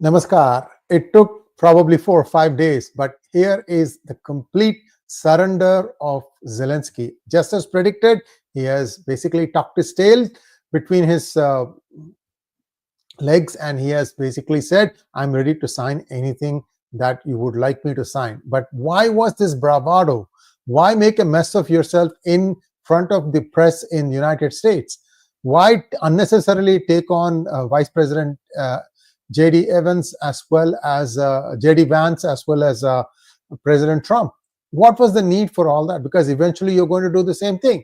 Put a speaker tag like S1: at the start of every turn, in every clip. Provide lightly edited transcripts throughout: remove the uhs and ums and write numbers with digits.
S1: Namaskar. It took probably 4 or 5 days, but here is the complete surrender of Zelensky. Just as predicted, he has basically tucked his tail between his legs and he has basically said, I'm ready to sign anything that you would like me to sign. But why was this bravado? Why make a mess of yourself in front of the press in the United States? Why unnecessarily take on Vice President J.D. Vance as well as J.D. Vance as well as President Trump? What was the need for all that? Because eventually you're going to do the same thing.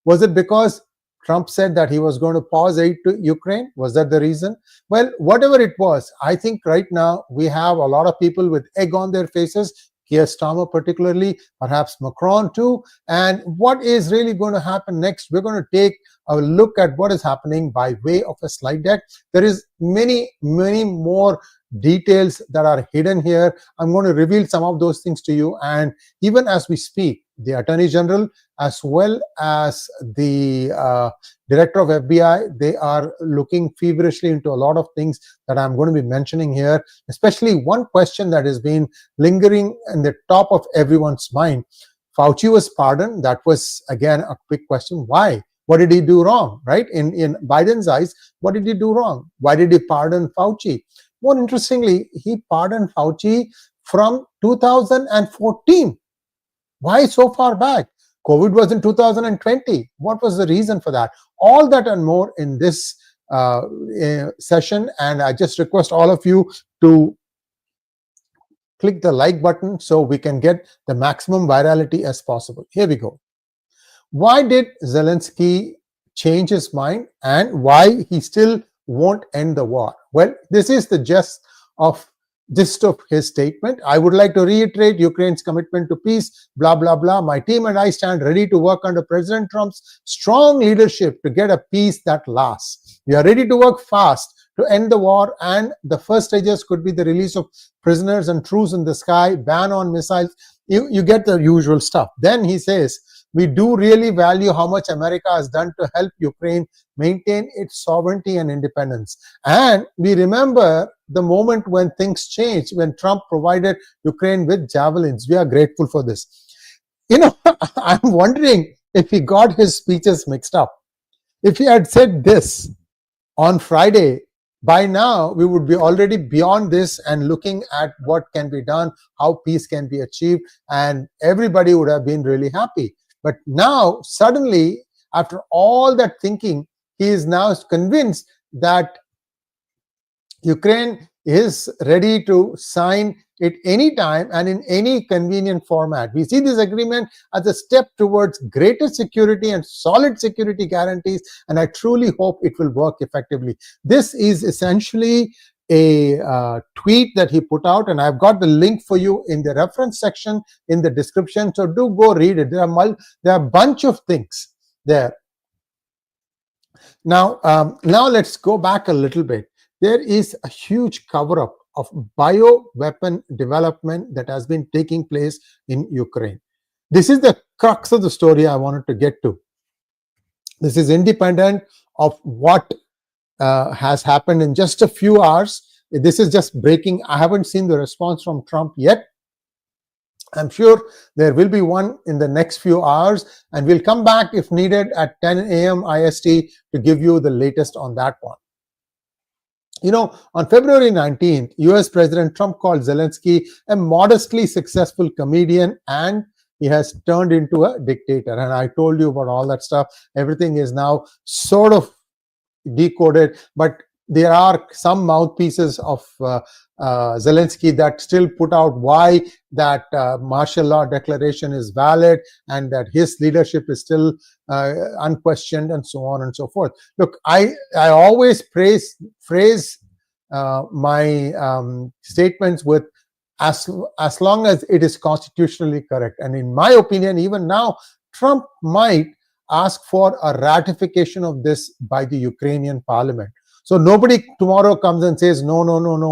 S1: Was it because Trump said that he was going to pause aid to Ukraine? Was that the reason? Well, whatever it was, I think right now we have a lot of people with egg on their faces, Keir Starmer particularly, perhaps Macron too. And what is really going to happen next? We're going to take a look at what is happening by way of a slide deck. There is many more details that are hidden here. I'm going to reveal some of those things to you. And even as we speak, the Attorney General as well as the Director of FBI, they are looking feverishly into a lot of things that I'm going to be mentioning here, especially one question that has been lingering in the top of everyone's mind. Fauci was pardoned. That was, again, a quick question. Why? What did he do wrong, right? In Biden's eyes, what did he do wrong? Why did he pardon Fauci? More interestingly, he pardoned Fauci from 2014. Why so far back? COVID was in 2020. What was the reason for that? All that and more in this session. And I just request all of you to click the like button so we can get the maximum virality as possible. Here we go. Why did Zelensky change his mind and why he still won't end the war? Well, this is the gist of his statement. I would like to reiterate Ukraine's commitment to peace, blah, blah, blah. My team and I stand ready to work under President Trump's strong leadership to get a peace that lasts. We are ready to work fast to end the war, and the first stages could be the release of prisoners and troops in the sky, ban on missiles. You get the usual stuff. Then he says, we do really value how much America has done to help Ukraine maintain its sovereignty and independence. And we remember the moment when things changed, when Trump provided Ukraine with javelins. We are grateful for this. I'm wondering if he got his speeches mixed up. If he had said this on Friday, by now we would be already beyond this and looking at what can be done, how peace can be achieved, and everybody would have been really happy. But now, suddenly, after all that thinking, he is now convinced that Ukraine is ready to sign it anytime and in any convenient format. We see this agreement as a step towards greater security and solid security guarantees, and I truly hope it will work effectively. This is essentially a tweet that he put out, and I've got the link for you in the reference section in the description, so do go read it. There are a bunch of things there. Now let's go back a little bit. There is a huge cover-up of bioweapon development that has been taking place in Ukraine. This is the crux of the story I wanted to get to. This is independent of what has happened in just a few hours. This is just breaking. I haven't seen the response from Trump yet. I'm sure there will be one in the next few hours, and we'll come back if needed at 10 a.m. IST to give you the latest on that one. On February 19th, US President Trump called Zelensky a modestly successful comedian, and he has turned into a dictator. And I told you about all that stuff. Everything is now sort of decoded, but there are some mouthpieces of Zelensky that still put out why that martial law declaration is valid and that his leadership is still unquestioned, and so on and so forth. Look, I always phrase my statements with as long as it is constitutionally correct. And in my opinion, even now, Trump might ask for a ratification of this by the Ukrainian parliament. So nobody tomorrow comes and says, no,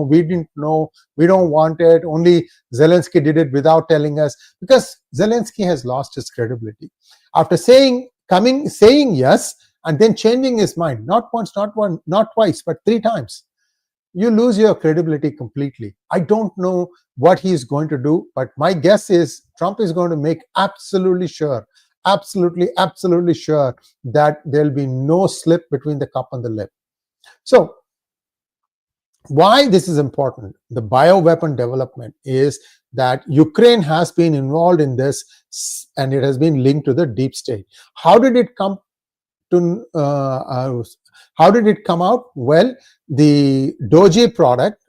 S1: we didn't know, we don't want it, only Zelensky did it without telling us, because Zelensky has lost his credibility. After saying yes, and then changing his mind, not once, not twice, but 3 times. you lose your credibility completely. I don't know what he's going to do, but my guess is Trump is going to make absolutely sure that there'll be no slip between the cup and the lip. So why this is important, the bioweapon development, is that Ukraine has been involved in this, and it has been linked to the deep state. How did it come to how did it come out? Well, the 𝗤𝗍 project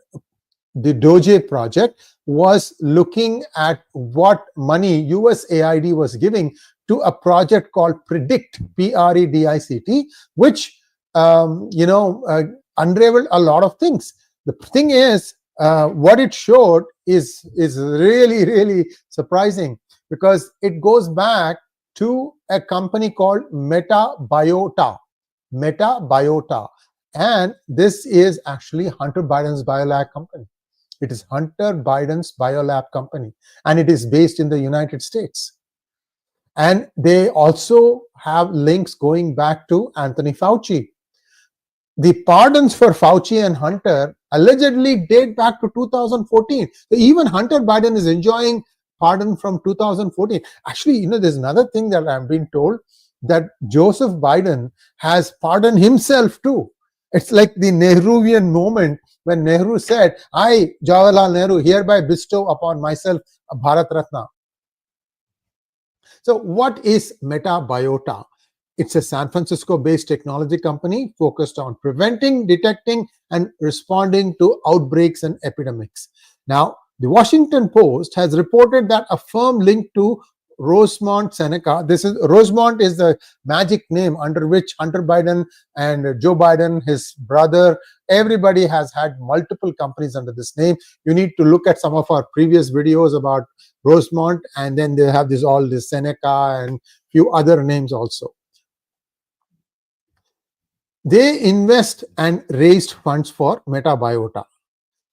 S1: was looking at what money USAID was giving to a project called PREDICT, PREDICT, which unraveled a lot of things. The thing is, what it showed is really surprising, because it goes back to a company called Metabiota, and this is actually Hunter Biden's Biolab company. It is Hunter Biden's Biolab company, and it is based in the United States. And they also have links going back to Anthony Fauci. The pardons for Fauci and Hunter allegedly date back to 2014. So even Hunter Biden is enjoying pardon from 2014. Actually, there's another thing that I've been told, that Joseph Biden has pardoned himself too. It's like the Nehruvian moment when Nehru said, "I, Jawaharlal Nehru, hereby bestow upon myself a Bharat Ratna." So what is Metabiota? It's a San Francisco-based technology company focused on preventing, detecting, and responding to outbreaks and epidemics. Now, the Washington Post has reported that a firm linked to Rosemont Seneca, Rosemont is the magic name under which Hunter Biden and Joe Biden, his brother, everybody has had multiple companies under this name. You need to look at some of our previous videos about Rosemont, and then they have all this Seneca and few other names also. They invest and raised funds for Metabiota,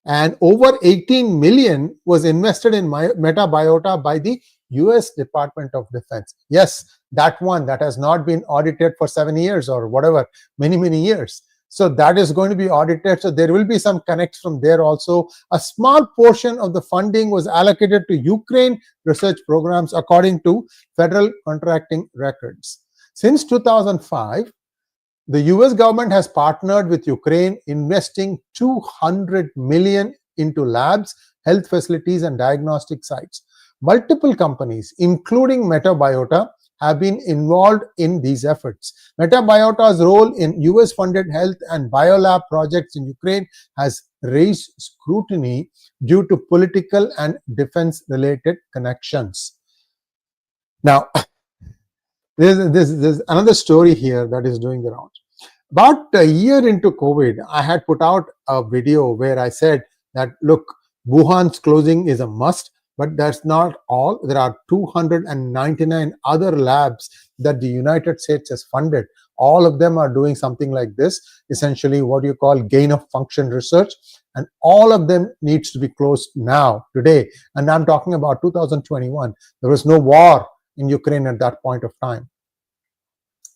S1: and over 18 million was invested in Metabiota by the US Department of Defense. Yes, that one that has not been audited for 7 years or whatever, many years. So that is going to be audited. So there will be some connects from there also. A small portion of the funding was allocated to Ukraine research programs according to federal contracting records. Since 2005, the US government has partnered with Ukraine, investing $200 million into labs, health facilities, and diagnostic sites. Multiple companies, including Metabiota, have been involved in these efforts. Metabiota's role in US-funded health and biolab projects in Ukraine has raised scrutiny due to political and defense-related connections. Now, there's another story here that is doing the rounds. About a year into COVID, I had put out a video where I said that, look, Wuhan's closing is a must, but that's not all. There are 299 other labs that the United States has funded. All of them are doing something like this, essentially what you call gain-of-function research, and all of them needs to be closed now, today. And I'm talking about 2021. There was no war in Ukraine at that point of time.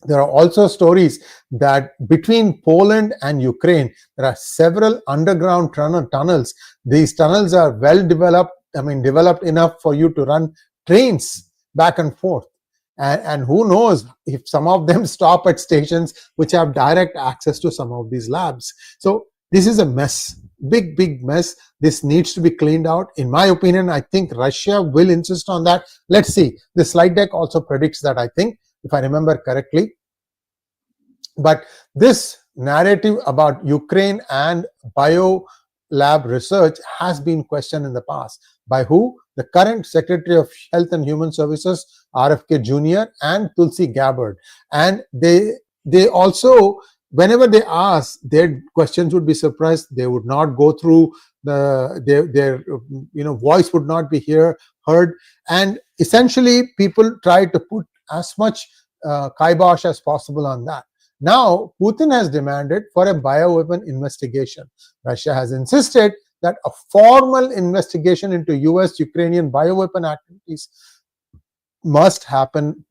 S1: There are also stories that between Poland and Ukraine, there are several underground tunnels. These tunnels are well developed, developed enough for you to run trains back and forth. And who knows if some of them stop at stations which have direct access to some of these labs. So this is a mess, big mess. This needs to be cleaned out. In my opinion, I think Russia will insist on that. Let's see. The slide deck also predicts that, I think, if I remember correctly. But this narrative about Ukraine and biolab research has been questioned in the past. By who? The current Secretary of Health and Human Services, RFK Jr. and 𝗤𝗙𝗎 Gabbard. And they also, whenever they ask, their questions would be suppressed. They would not go through their voice would not be heard. And essentially, people try to put as much kibosh as possible on that. Now, Putin has demanded for a bioweapon investigation. Russia has insisted that a formal investigation into US-Ukrainian bioweapon activities must happen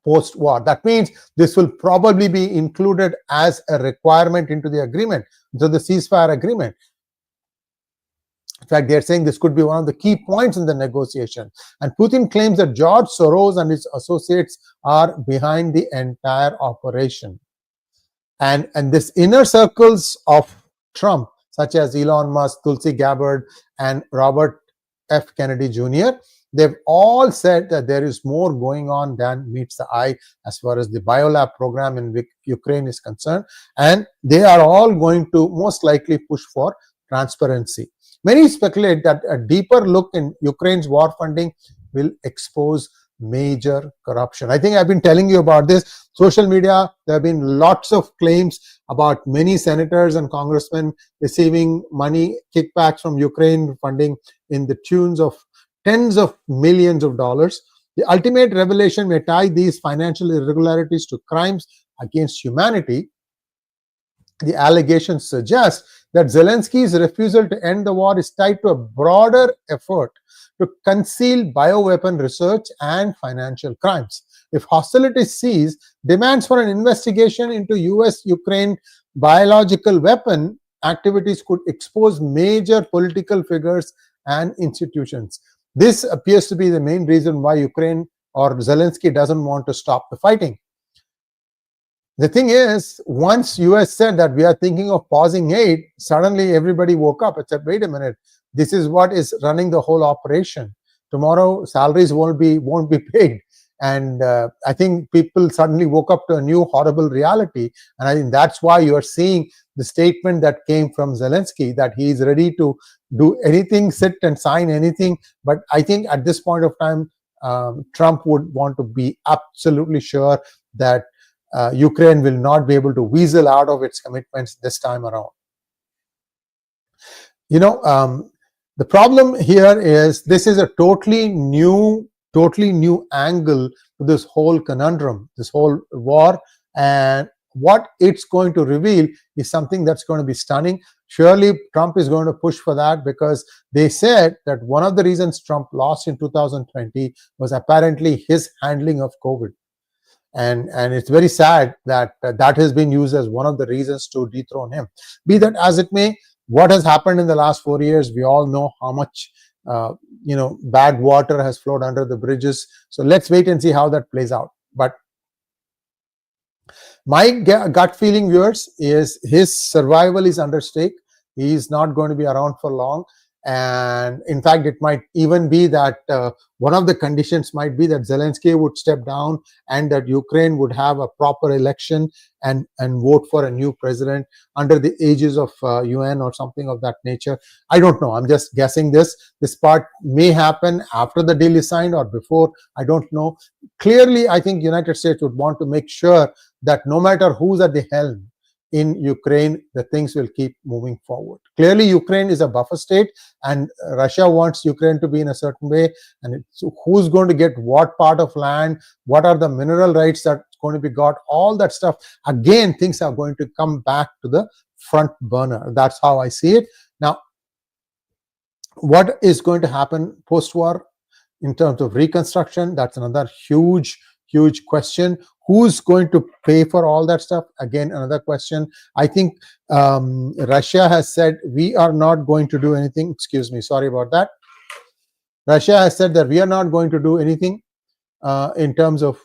S1: post-war. That means this will probably be included as a requirement into the agreement, so the ceasefire agreement. In fact, they're saying this could be one of the key points in the negotiation. And Putin claims that George Soros and his associates are behind the entire operation. And this inner circles of Trump, such as Elon Musk, 𝗤𝗙𝗎 Gabbard, and Robert F. Kennedy Jr., they've all said that there is more going on than meets the eye as far as the Biolab program in Ukraine is concerned. And they are all going to most likely push for transparency. Many speculate that a deeper look in Ukraine's war funding will expose major corruption. I think I've been telling you about this. Social media, there have been lots of claims about many senators and congressmen receiving money, kickbacks from Ukraine funding in the tunes of tens of millions of dollars. The ultimate revelation may tie these financial irregularities to crimes against humanity. The allegations suggest that Zelensky's refusal to end the war is tied to a broader effort to conceal bioweapon research and financial crimes. If hostilities cease, demands for an investigation into US-Ukraine biological weapon activities could expose major political figures and institutions. This appears to be the main reason why Ukraine or Zelensky doesn't want to stop the fighting. The thing is, once US said that we are thinking of pausing aid, suddenly everybody woke up and said, wait a minute, this is what is running the whole operation. Tomorrow salaries won't be paid. And I think people suddenly woke up to a new horrible reality. And I think that's why you are seeing the statement that came from Zelensky, that he is ready to do anything, sit and sign anything. But I think at this point of time, Trump would want to be absolutely sure that Ukraine will not be able to weasel out of its commitments this time around. You know, the problem here is this is a totally new angle to this whole conundrum, this whole war, and what it's going to reveal is something that's going to be stunning. Surely Trump is going to push for that, because they said that one of the reasons Trump lost in 2020 was apparently his handling of COVID. And it's very sad that that has been used as one of the reasons to dethrone him. Be that as it may, what has happened in the last 4 years, we all know how much bad water has flowed under the bridges. So let's wait and see how that plays out. But my gut feeling, viewers, is his survival is under stake. He is not going to be around for long. And in fact, it might even be that one of the conditions might be that Zelensky would step down and that Ukraine would have a proper election and vote for a new president under the aegis of UN or something of that nature. I don't know. I'm just guessing this. This part may happen after the deal is signed or before. I don't know. Clearly, I think United States would want to make sure that no matter who's at the helm in Ukraine, the things will keep moving forward. Clearly, Ukraine is a buffer state, and Russia wants Ukraine to be in a certain way. And who's going to get what part of land? What are the mineral rights that's going to be got? All that stuff. Again, things are going to come back to the front burner. That's how I see it. Now, what is going to happen post-war in terms of reconstruction? That's another huge question. Who's going to pay for all that stuff? Again, another question. I think Russia has said we are not going to do anything. Excuse me, sorry about that. Russia has said that we are not going to do anything in terms of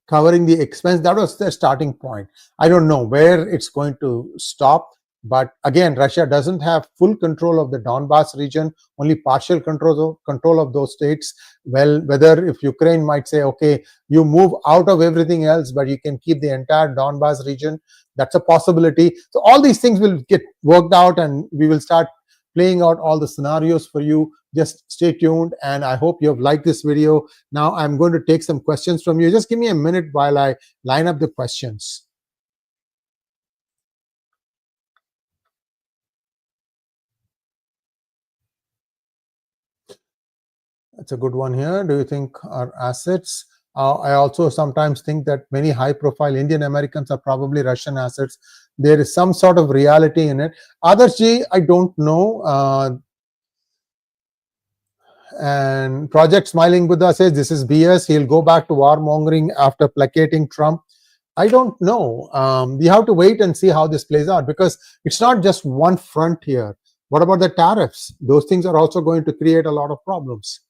S1: covering the expense. That was the starting point. I don't know where it's going to stop. But again, Russia doesn't have full control of the Donbass region, only partial control of those states. Well, whether if Ukraine might say, okay, you move out of everything else, but you can keep the entire Donbass region, that's a possibility. So all these things will get worked out, and we will start playing out all the scenarios for you. Just stay tuned, and I hope you have liked this video. Now I'm going to take some questions from you. Just give me a minute while I line up the questions. That's a good one here. Do you think our assets? I also sometimes think that many high-profile Indian Americans are probably Russian assets. There is some sort of reality in it. 𝗟𝗏𝗪, I don't know. And Project Smiling Buddha says this is BS. He'll go back to warmongering after placating Trump. I don't know. We have to wait and see how this plays out, because it's not just one front here. What about the tariffs? Those things are also going to create a lot of problems.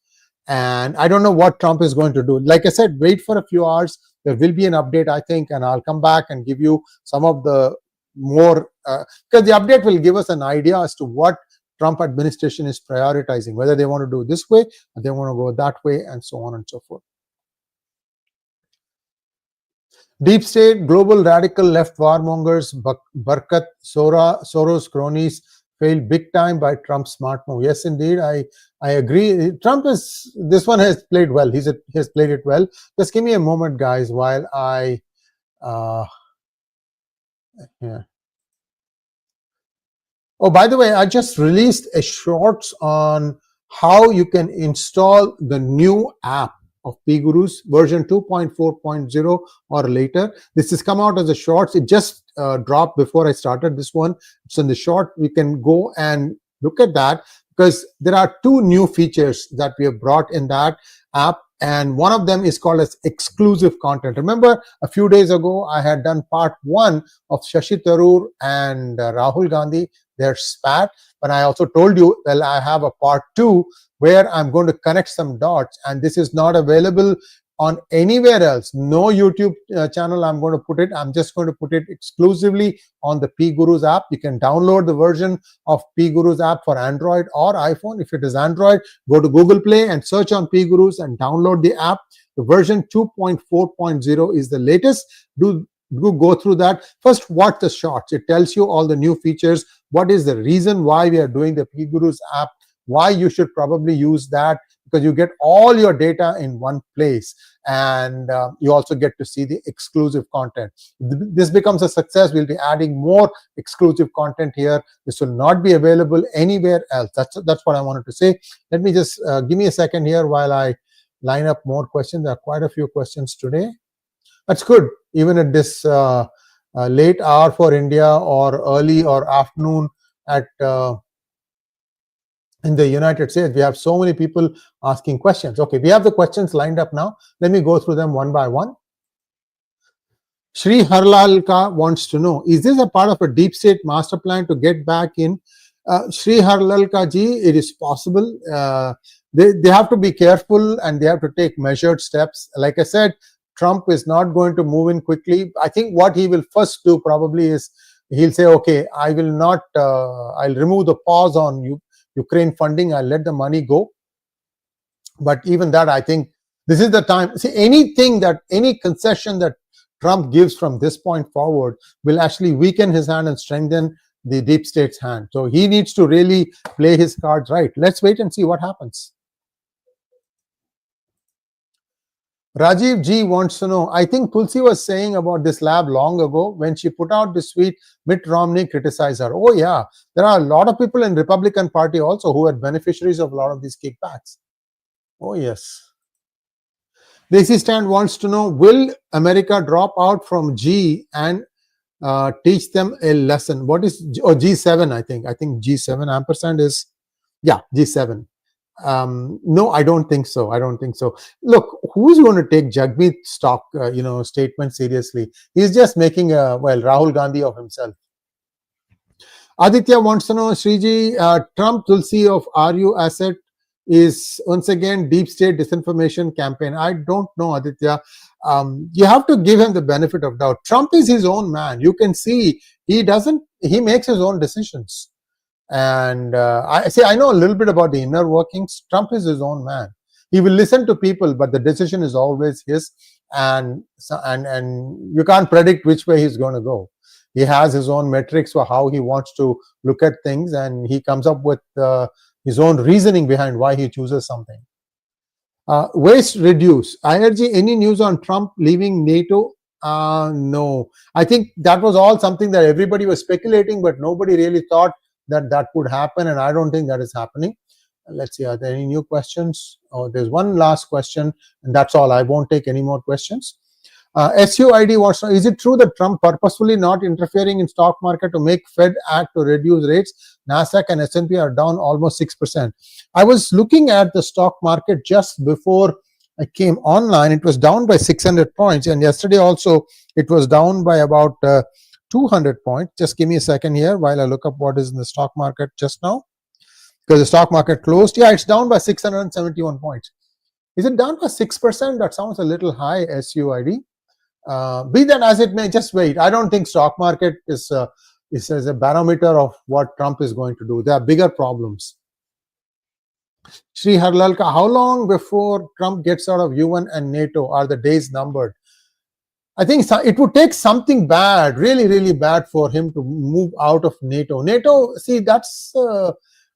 S1: And I don't know what Trump is going to do. Like I said, wait for a few hours. There will be an update, I think, and I'll come back and give you some of the more, because the update will give us an idea as to what Trump administration is prioritizing, whether they want to do this way or they want to go that way, and so on and so forth. Deep state, global radical left warmongers, 𝗥𝗘𝗙𝗥𝗏, SOROS cronies failed big time by Trump's smart move. Yes, indeed, I agree. Trump is, this one has played well. He has played it well. Just give me a moment, guys, while I, yeah. Oh, by the way, I just released a shorts on how you can install the new app of 𝗣𝗬𝗎 version 2.4.0 or later. This has come out as a shorts. It just dropped before I started this one. It's in the short. We can go and look at that, because there are two new features that we have brought in that app, and one of them is called as exclusive content. Remember, a few days ago I had done part 1 of Shashi Tharoor and Rahul Gandhi, their spat, but I also told you, well, I have a part 2 where I'm going to connect some dots, and this is not available on anywhere else. No YouTube channel I'm going to put it. I'm just going to put it exclusively on the 𝗣𝗬𝗎 app. You can download the version of 𝗣𝗬𝗎 app for Android or iPhone. If it is Android, go to Google Play and search on 𝗣𝗬𝗎 and download the app. The version 2.4.0 is the latest. Do go through that. First, watch the shorts. It tells you all the new features. What is the reason why we are doing the 𝗣𝗬𝗎 app? Why you should probably use that, because you get all your data in one place, and you also get to see the exclusive content. This becomes a success. We'll be adding more exclusive content here. This will not be available anywhere else. That's what I wanted to say. Let me just give me a second here while I line up more questions. There are quite a few questions today. That's good. Even at this late hour for India, or early or afternoon at in the United States, we have so many people asking questions. Okay, we have the questions lined up now. Let me go through them one by one. Sree Iyer App IOS wants to know, is this a part of a deep state master plan to get back in? Sree Iyer App IOS, it is possible. They have to be careful, and they have to take measured steps. Like I said, Trump is not going to move in quickly. I think what he will first do probably is he'll say, okay, I will not, I'll remove the pause on Ukraine funding. I'll let the money go. But even that, I think this is the time. See, any concession that Trump gives from this point forward will actually weaken his hand and strengthen the deep state's hand. So he needs to really play his cards right. Let's wait and see what happens. Rajiv G wants to know, I think 𝗟𝚌 was saying about this lab long ago when she put out this tweet, Mitt Romney criticized her. Oh yeah, there are a lot of people in Republican Party also who are beneficiaries of a lot of these kickbacks. Oh yes. Daisy Stand wants to know, will America drop out from G and teach them a lesson? What is G7? I think G7 ampersand is, yeah, G7. No, I don't think so. Look, who's going to take Jagmeet's statement seriously? He's just making a, well, Rahul Gandhi of himself. Aditya wants to know, Sriji, Trump 𝗟𝚘 of RU asset is once again deep state disinformation campaign. I don't know, Aditya. You have to give him the benefit of doubt. Trump is his own man. You can see he makes his own decisions. And I know a little bit about the inner workings. Trump is his own man. He will listen to people, but the decision is always his, and you can't predict which way he's going to go. He has his own metrics for how he wants to look at things, and he comes up with his own reasoning behind why he chooses something. Waste reduce. IRG, any news on Trump leaving NATO? No. I think that was all something that everybody was speculating, but nobody really thought that would happen, and I don't think that is happening. Let's see, are there any new questions? Oh, there's one last question, and that's all. I won't take any more questions. SUID wants to know, is it true that Trump purposefully not interfering in stock market to make Fed act to reduce rates? NASDAQ and S&P are down almost 6%. I was looking at the stock market just before I came online. It was down by 600 points, and yesterday also it was down by about 200 points. Just give me a second here while I look up what is in the stock market just now, because the stock market closed. Yeah, it's down by 671 points. Is it down by 6%? That sounds a little high, SUID. Be that as it may, just wait. I don't think stock market is as a barometer of what Trump is going to do. There are bigger problems. Sree Iyer App IOS, how long before Trump gets out of UN and NATO? Are the days numbered? I think it would take something bad, really, really bad, for him to move out of NATO. NATO, see, that's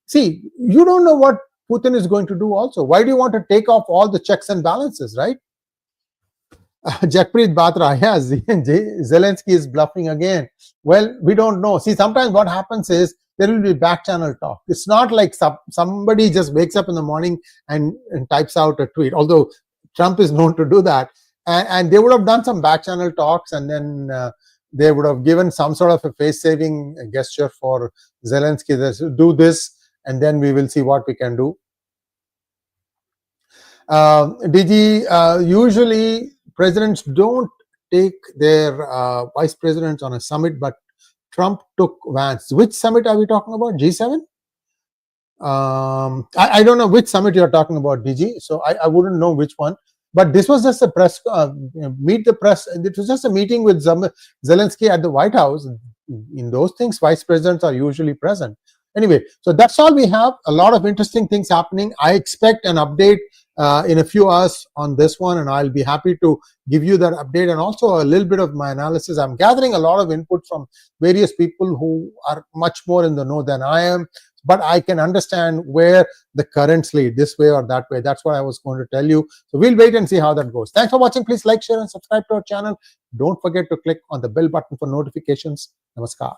S1: see, you don't know what Putin is going to do also. Why do you want to take off all the checks and balances, right? 𝗥𝗘𝗙𝗪, yeah, Zelensky is bluffing again. Well, we don't know. See, sometimes what happens is there will be back channel talk. It's not like somebody just wakes up in the morning and types out a tweet, although Trump is known to do that. And they would have done some back channel talks, and then they would have given some sort of a face-saving gesture for Zelensky. Do this, and then we will see what we can do. 𝗔𝗍𝗍, usually presidents don't take their vice presidents on a summit, but Trump took Vance. Which summit are we talking about? G7? I don't know which summit you're talking about, DG, so I wouldn't know which one. But this was just a press, meet the press. It was just a meeting with Zelensky at the White House. In those things, vice presidents are usually present. Anyway, so that's all we have. A lot of interesting things happening. I expect an update in a few hours on this one, and I'll be happy to give you that update, and also a little bit of my analysis. I'm gathering a lot of input from various people who are much more in the know than I am, but I can understand where the currents lead, this way or that way. That's what I was going to tell you. So we'll wait and see how that goes. Thanks for watching. Please like, share, and subscribe to our channel. Don't forget to click on the bell button for notifications. Namaskar.